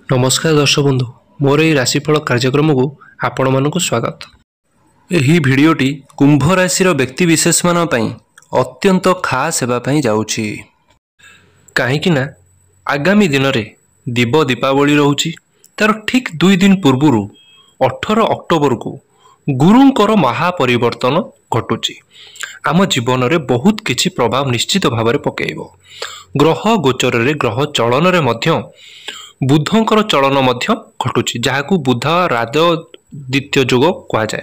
नमस्कार दर्शक बंधु मोर यह राशिफल कार्यक्रम को आपण मानक स्वागत। यही भिडटी कुंभ राशि व्यक्ति विशेष मान अत्यंत खास होगापी जाऊँगी कहीं आगामी दिन में दिव दीपावली रोचे तार ठीक 2 दिन पूर्व 18 अक्टोबर को गुरुंकर महापरिवर्तन घटुची आम जीवन में बहुत किछि प्रभाव निश्चित भाव में पकेइबो। ग्रह गोचर रे ग्रह चलन रे मध्य बुधंकर चलन मध्य घटुची जहाकू बुध राजदित्य जोग कहुए।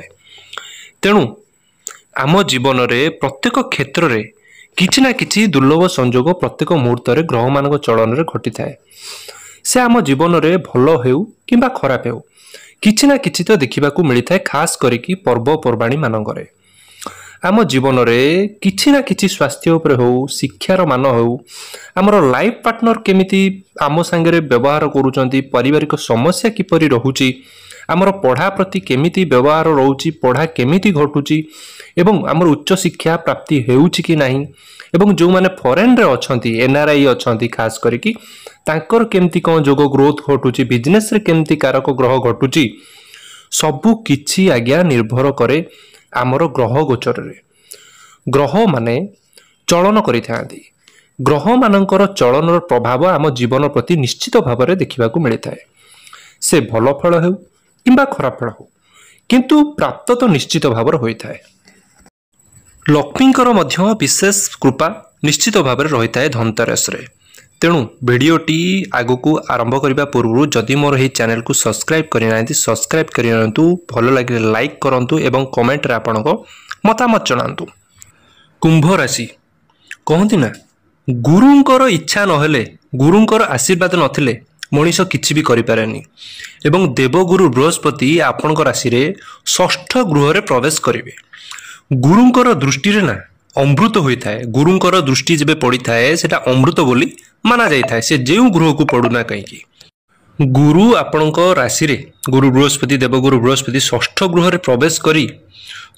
तेणु आम जीवन में प्रत्येक क्षेत्र में किछि ना किछि दुर्लभ संजोग प्रत्येक मुहूर्त में ग्रह मान चलन में घटी थाए। से आम जीवन में भल हो कि खराब हो किछि ना किछि तो देखा मिलता है, खास करिकी पर्वपर्वाणी मानकरे आम जीवन में किछि ना किछि स्वास्थ्य उपरे हो शिक्षार मान हो आमर लाइफ पार्टनर केमिति आम सांगे व्यवहार करुचंती, पारिवारिक समस्या किपरि रहुची, आमर पढ़ा प्रति केमिति व्यवहार रोची, पढ़ा केमिति घटुची एवं आमर उच्च शिक्षा प्राप्ति हेउची कि नाही एवं जो माने फॉरेन रे अछंती एनआरआई अछंती खास करिकी तांकर केमिति कोन जोग ग्रोथ घटुची, बिजनेस रे केमिति कारक ग्रह घटुची सबु किछि आज्ञा निर्भर करे आमर ग्रह गोचर रे। ग्रह माने चलन करिथांती, ग्रह मानकर चलन प्रभाव आम जीवन प्रति निश्चित भाव में देखा मिलता है। से भल फल हो किंबा खराब फल हो किंतु प्राप्त तो निश्चित भाव होता है। लक्ष्मींकर मध्य विशेष कृपा निश्चित भाव में रही है धनतेरस रे। तेणु भिडटी आगु को आरंभ करने पूर्व जदि मोर यह चैनल को सब्सक्राइब करना सब्सक्राइब करनी, भल लगे लाइक करूँ एवं कमेंट रे आपण मतामत जनातु। कुंभ राशि कहती ना गुरुंकर इच्छा नहेले गुरुंकर आशीर्वाद नथिले मनीष किछि भी करिपारेनी एवं देवगुरु बृहस्पति आपण राशि रे षष्ठ गृह रे प्रवेश करिवे। गुरुंकर दृष्टि रे ना अमृत होता है, गुरुंकर दृष्टि जब पड़ी थाए सेटा अमृत बोली माना जाई थाए। से जेउ गृह को पड़ुना कहीं गुरु आपणक राशि रे गुरु बृहस्पति देवगुरु बृहस्पति षष्ठ गृह रे प्रवेश करी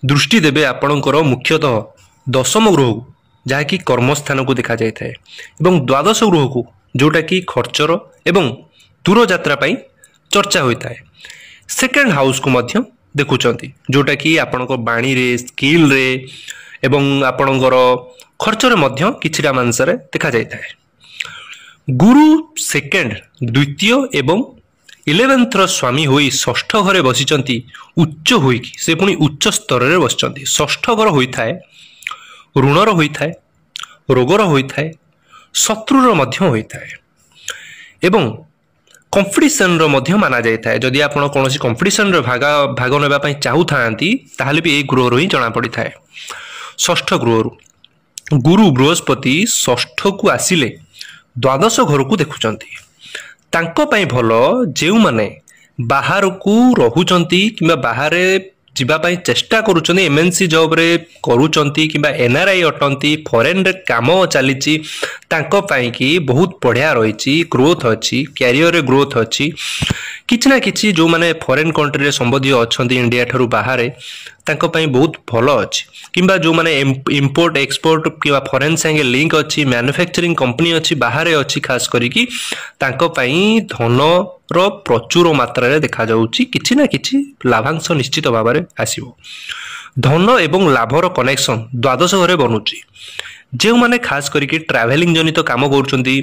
दृष्टि देवे आपणकर मुख्यतः दशम गृह को जहाँकि कर्मस्थान को देखा जाए एवं द्वादश गृह को जोटा कि खर्चर एवं दूर यात्रा पाई चर्चा होता है। सेकेंड हाउस को मध्य देखुचंती जोटा कि आपणक बाणी रे स्किल रे एवं आपणकर खर्चर मध्य किछिटा मानसरे देखा जाता है। गुरु सेकेंड द्वितीय एवं 11th स्वामी होई षष्ठ घरे बसिचंती उच्च होईकी से पुणी उच्च स्तर रे बसिचंती। षष्ठ घर होता है ऋणर होता है, रोगर होता है, शत्रुर मध्य होता है एवं कंपटीशन रो मध्य माना जाता है। जदि आपण कोनोसी कंपटीशन रे भाग नेबा पई चाहुथांती ताहले भी ए गृह रो ही जणा पड़ी थाए। षष्ठ गृह गुरु बृहस्पति षष्ठ को आसिले द्वादश घर को देखुचंती तांको पई भलो। जेउ माने बाहर को रहुचंती किबा बाहर जीवा पाई चेष्टा करुचंती, एमएनसी जॉब रे करुचंती किबा एनआरआई अटंती फॉरेन रे काम चलीची तांको पाई की बहुत बढ़िया रही ग्रोथ अच्छी, कैरियर रे ग्रोथ अच्छी। किछि ना किछि जो माने फॉरेन कंट्री रे संबंधी अछंती इंडिया ठारू बाहर तांको पाई बहुत भलो अच्छी किबा जो माने इंपोर्ट एक्सपोर्ट किबा फॉरेन संगे लिंक अच्छी, मैन्युफैक्चरिंग कंपनी अच्छी बाहर अच्छी खास करिकी तांको पाई धन रो प्रचुर मात्रा रे देखा जाउची। किछि ना किछि लाभांश निश्चित भाव में आसीबो। धन एवं लाभर कनेक्शन द्वादश घरे बनुची। जो माने खास करिकी ट्रैवलिंग जनित काम करूचंती,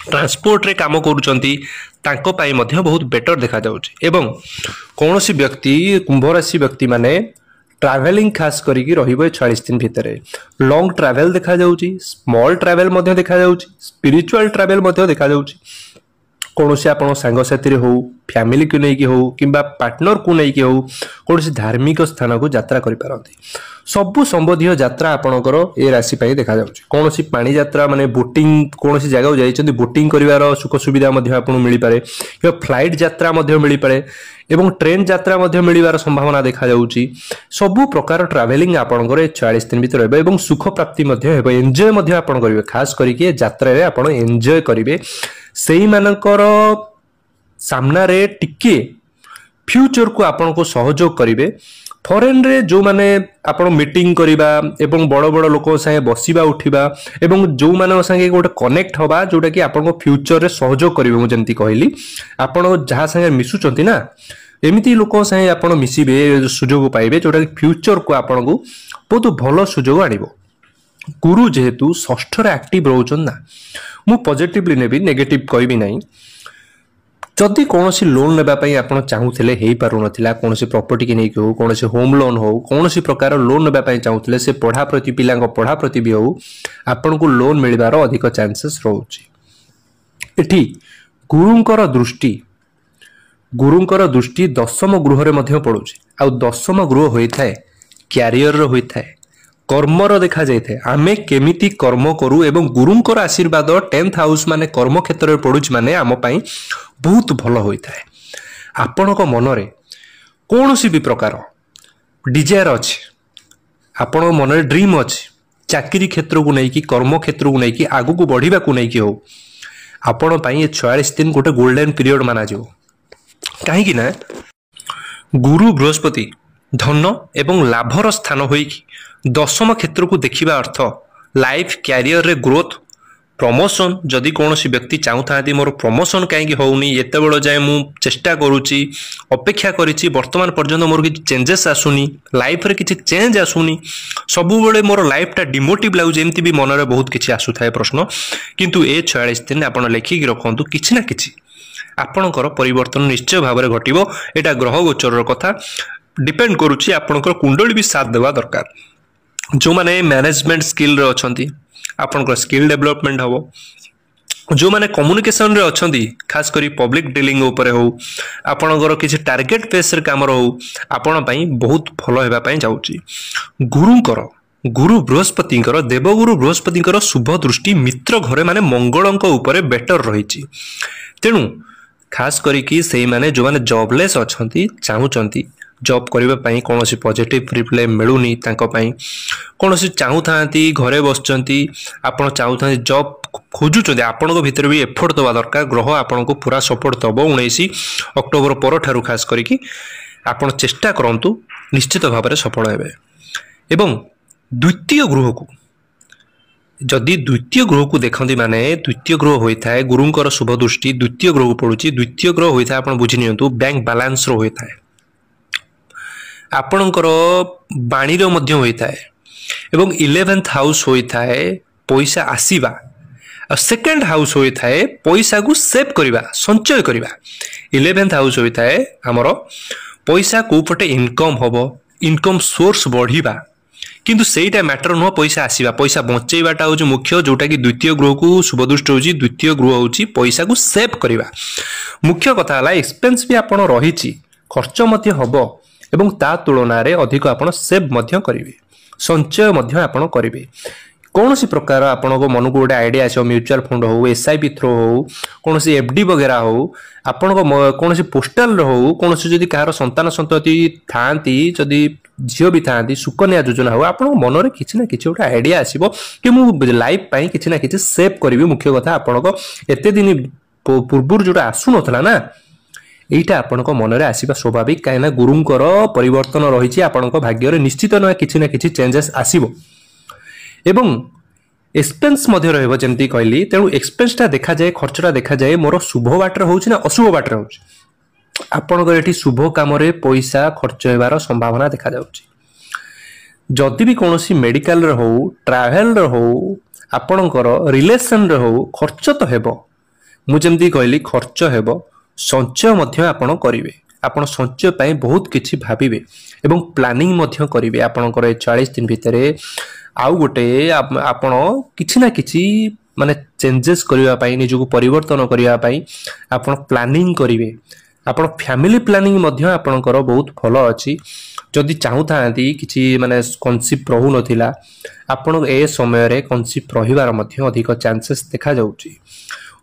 ट्रांसपोर्ट रे काम करूचंती तांको पाई मध्य बहुत बेटर देखा जाउची। एवं कौनसी व्यक्ति कुंभ राशि व्यक्ति माने ट्रैवलिंग खास करिकी रहिबे 46 दिन भितरे लॉन्ग ट्रैवल देखा जाउची, स्मॉल ट्रैवल मध्य देखा जाउची, स्पिरिचुअल ट्रैवल मध्य देखा जाउची। कौनसी आपण सांगसाथी हो फैमिली को लेकिन हो किंबा पार्टनर को लेकिन हो कौन धार्मिक स्थान को यात्रा करि पारंती। सबु संबंधी यात्रा आपणकर ए राशि पाई देखा जाउची। कौनसी पानी यात्रा माने बोटिंग कौनसी जगह जाइछन्ती बोटिंग करिवार सुख सुविधा मध्य आपन मिली पारे या फ्लाइट यात्रा मध्य मिली पारे एवं ट्रेन यात्रा मध्य मिलिबार संभावना देखा जाउची। सबु प्रकार ट्रैवलिंग आपणकर 40 दिन भीतर एवं सुख प्राप्ति मध्य हेबे, एन्जॉय मध्य आपन करिवे। खास करिके यात्रा रे आपन एन्जॉय करिवे। सेही मानकर सामना रे टिके फ्यूचर को आपन को सहयोग करिवे। फॉरेन रे जो माने आपण मीटिंग करिबा एवं बड़ बड़ लोक संगे बसिबा उठिबा एवं जो माने संगे गोटे कनेक्ट होबा जोटा कि आपण फ्यूचर रे सहयोग करिवे मु जेंति कहली आपण जहा संगे मिसुचंती ना एमिति लोक संगे आपण मिसिबे सुजोग पाइबे जोटा कि फ्यूचर को आपण को बहुत भलो सुजोग आनिबो गुरु जेहेतु षष्ठ रे एक्टिव रहउछन ना मु पॉजिटिवली नेबी नेगेटिव कहबी नाही जदि कौन लोन नापी आप चाहूले हो पार ना कौन प्रॉपर्टी की नहीं हो कौन होम लोन हो कौन प्रकार लोन नापी चाहूले से पढ़ा प्रति पिला पढ़ा प्रति भी हो आपण को लोन मिलबार अधिक चांसेस रोचे गुरुंकर दृष्टि दशम गृह रे पड़ुछि आ दशम गृह होता है क्यारियर होता है कर्मर देखा जाए आमे केमिति कर्म करू एवं गुरुंकर आशीर्वाद 10th हाउस माने कर्म क्षेत्र में पड़ुछि माने आम पाई बहुत भल होता है आपण को मन रे कौन सी भी प्रकार डिजायर अच्छे आपण मन रे ड्रीम अच्छे चाकरी क्षेत्र को नहीं कि कर्म क्षेत्र को नहीं कि आगु को बढ़िबा को नहीं कि हो आपण पाई 46 दिन गोटे गोल्डन पीरियड माना जो कहीं ना गुरु बृहस्पति धन एवं लाभर स्थान होइकी दशम क्षेत्र को देखिबा अर्थ लाइफ कैरियर रे ग्रोथ प्रमोशन जदि कौन व्यक्ति चाहूता मोर प्रमोशन कहीं होनी एते बड़ जाए मु चेष्टा करुच्ची अपेक्षा करिछि वर्तमान पर्यंत मोर किछि चेंजेस आसुनी लाइफ रे किछि चेंज आसुनी सबु बेले मोर लाइफ टा डिमोटिव लागु जेमति भी मन रे बहुत किछि आसुथाय प्रश्न किंतु ए 46 दिन आपण लेखिक रखंतु किछि ना किछि आपणकर परिवर्तन निश्चय भाव में घटिबो एटा ग्रह गोचर कथा डिपेंड करुच्ची आपणकर कुंडली भी साथ देवा दरकार जो माने मैनेजमेंट स्किल रे अछंती आपनकर स्किल डेवलपमेंट हबो जो माने कम्युनिकेशन रे अछंती खास करी पब्लिक डीलिंग ऊपर हो आपनकर किछि टारगेट बेस रे काम रहू आपन पई बहुत भलो हेबा पई जाउची गुरु बृहस्पतिंकर देवगुरु बृहस्पतिंकर शुभ दृष्टि मित्र घरे माने मंगलंक ऊपर बेटर रहिची तेनु खास करी कि सेही माने जो माने जॉबलेस अछंती चाहूचंती जॉब करबा पई कोनोसी पॉजिटिव रिप्लाई मिलुनी तांको पई कोनोसी चाहूथांती घरे बसचंती आपण चाहूथांती जॉब खोजुचंती आपण को भीतर भी एफर्ट दवा दरकार ग्रह आपण को पूरा सपोर्ट दबो 19 अक्टोबर पर ठारू खास करी कि आपण चेष्टा करंतु निश्चित भाव में सफल हेबे एवं द्वितीय गृह को जदि द्वितीय ग्रह को देखती माने द्वितीय ग्रह होता है गुरुंकर शुभ दृष्टि द्वितीय ग्रह को पड़ुछि द्वितीय ग्रह होता है आपण बुझि नियंतु बैंक बैलेंस रो होता है आपणकर बाणी रो मध्य होता है एवं 11th हाउस होता है पैसा आसीबा और सेकंड हाउस होता है पैसा को सेव करबा संचय करबा 11th हाउस होता है हमरो पैसा को पटे इनकम होबो इनकम सोर्स बढ़िबा किंतु सेटा मैटर न पैसा आसीबा पैसा बचेबाटा हो मुख्य जोटा कि द्वितीय ग्रह को शुभदृष्टि होची द्वितीय ग्रह होची पैसा को सेव करबा मुख्य कथा हला एक्सपेंस भी आपण रहिची खर्च मध्य होबो एवं ता तुलना रे अधिक आपण सेव मध्य करिवे संचय मध्य आपण करिवे कौन सी प्रकार आपण को मन को गोटे आइडिया आसो म्यूचुअल फंड हो एसआईपी थ्रो हो कौन सी एफडी वगैरह हो आपण को कौन सी पोस्टल हो कौन सी जदि कहार संतान संतति थांती जदि झियो भी थांती सुकन्या योजना हो आपण मन रे किछि ना किछि गोटे आइडिया आसीबो कि मु लाइफ पई किछि ना किछि सेव करिवे मुख्य कथा आपण को एते दिन पूर्व जोटा आसु नथला ना एटा आपण को मन रे आसीबा स्वाभाविक कायना गुरुंकर परिवर्तन रहिछि आपण को भाग्य रे निश्चित न किछि ना किछि चेंजेस आसीबो एवं एक्सपेंस मध्य रहबो जेंति कहली तेनु एक्सपेंसटा देखा जाए खर्चटा देखा जाए मोर शुभ बाटर होउछि ना अशुभ बाटर होउछि आपण को एठी शुभ काम रे पैसा खर्च हेबार संभावना देखा जाउछि जदि भी कोनोसी मेडिकल रे हो ट्रैवल रे हो आपणकर रिलेशन रे हो खर्च तो हेबो मु जेंति कहली खर्च हेबो संचय मध्य आपण करिवे आपण संचय पई बहुत किछि भाबिबे एवं प्लानिंग मध्य करिवे आपणकर 40 दिन भितरे आउ गोटे आपण किछि ना किछि माने चेंजेस करिवा पई निजको परिवर्तन करिवा पई आपण प्लानिंग करिवे आपण फैमिली प्लानिंग मध्य आपणकर बहुत भलो अछि जदि चाहूथांती किछि माने कॉन्सेप्ट रहू नथिला आपण ए समय रे कॉन्सेप्ट रहिबार मध्य अधिक चांसेस देखा जाउछि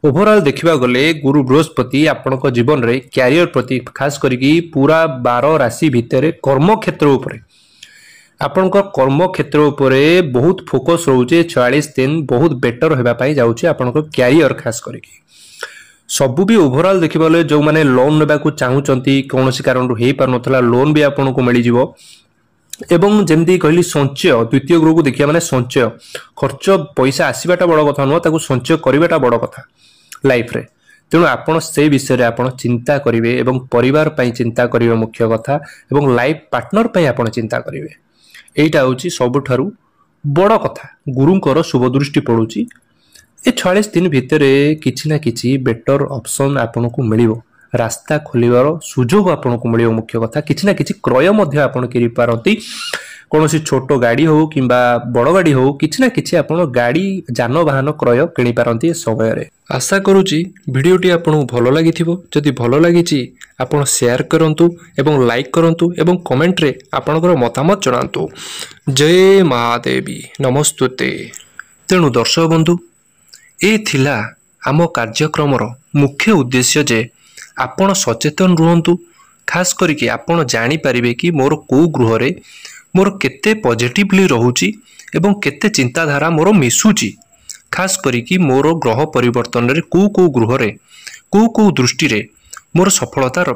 ओवरऑल देखिबा गले गुरु बृहस्पति आपण को जीवन रे कैरियर प्रति खास करिकी पूरा 12 राशि भितरे कर्म क्षेत्र ऊपर आपण को कर्म क्षेत्र ऊपर बहुत फोकस रहउचे 44 दिन बहुत बेटर हेबा पई जाउचे आपण को कैरियर खास करिकी सबु भी ओवरऑल देखिबले जो माने लोन नेबा को चाहूचंती कोनोसी कारण हे पर नथला लोन भी आपण को मिली जिवो एवं जमती कहली संचय द्वितीय गृह को देखिए माने संचय खर्च पैसा आसवाटा बड़ कथा नुह ताकू संचय करवाटा बड़ कथा लाइफ रे तेणु आपण से विषय आपण चिंता करेंगे एवं परिवार पई चिंता करेंगे मुख्य कथा एवं लाइफ पार्टनर पई आपण चिंता करेंगे एटा होची सबुठारु बड़ कथा गुरुंकर शुभ दृष्टि पड़ुची ए 46 दिन भितर किछि ना किछि बेटर ऑप्शन आपन को मिलिवो रास्ता खोलिबार सुजोग आपन को मिलिवो मुख्य कथा किछि ना किछि क्रय मध्ये आपन करि पारंती कौनसी छोट गाड़ी हो किंबा बड़ गाड़ी हो किछि ना किछि आपन गाड़ी जानवाहन क्रय किनि पारंती समय रे आशा करूची वीडियोटी आपन भलो लागिथिबो जदि भलो लागिची आपन शेयर करंतु एवं लाइक करंतु एवं कमेंट रे आपनकर मतामत जणांतु जय महादेवी नमस्तुते। तेणु दर्शक बंधु ए थिला आम कार्यक्रमर मुख्य उद्देश्य जे आपण सचेतन रुहंतु खास करके आपण जानी पारिबे कि मोर को गृह रे मोर केते पॉजिटिवली रहूची एवं केते चिंताधारा मोर मिसुची खास करिकी मोर ग्रह परिवर्तन रे को गृह रे को दृष्टि रे मोर सफलता